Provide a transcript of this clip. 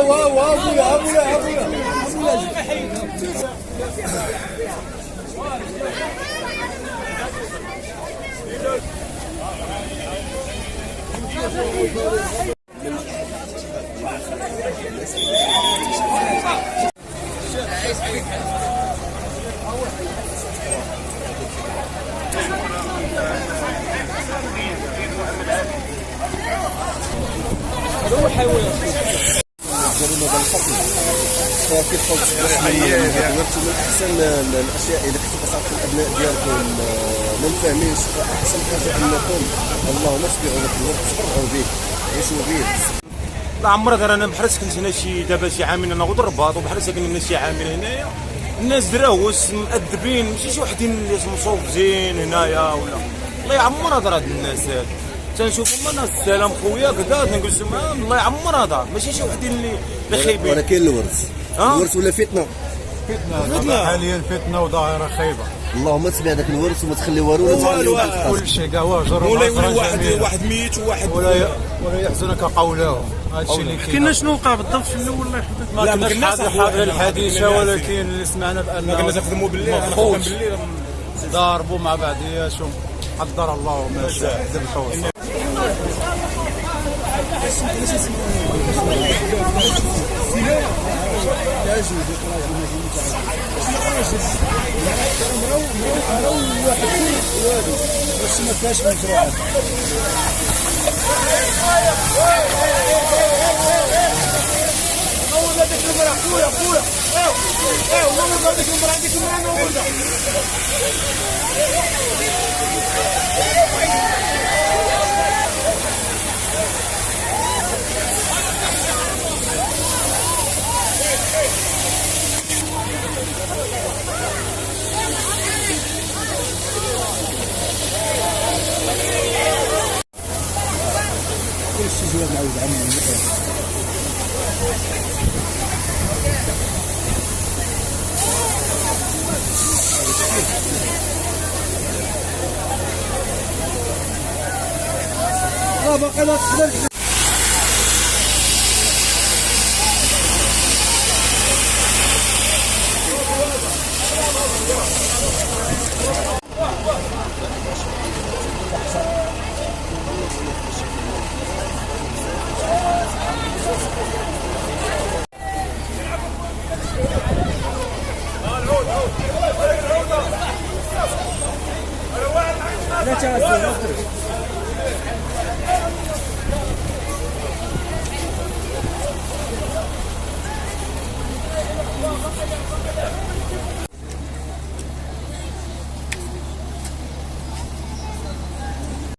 كيف من احسن الاشياء اذا كنتوا كتعرفوا الابناء ديالكم ما فاهمينش، احسن حاجه انكم اللهم تبيعوا ذاك الوقت تفرغوا به عيشوا به. لا عمرك انا بحرس كنت هنا شي دابا شي عامين انا غد الرباط وبحرس كنا شي عامين هنايا الناس دراوس مؤدبين ماشي شي وحدين اللي مصوفزين هنايا ولا الله يعمر هضر هاد الناس هاد تنشوفهم الناس السلام خويا كذا تنقول لهم الله يعمر هضر ماشي شي وحدين اللي خايبين. ولكن الورث الورث ولا فتنه؟ فتنه حاليا فتنه وظاهره خايبه. اللهم تبيع ذاك الورث وما تخلي والو كل شيء كاع واجر ولا يولي واحد ميت وواحد ولا يحزنك قولهم. هذا الشيء اللي كاين شنو وقع بالضبط في الاول الله يحفظك؟ ما كناش حاضرين الحادثه ولكن اللي سمعنا بان كنا نخدموا بالليل ضاربوا مع بعضياتهم قدر الله ما شاء ذبحوا. بس ما كاش مشروعات. اول هذيك المراه خويا والله هذيك المراه عندك المراه السجوات نعاود عنهم. باقي لا تقدرش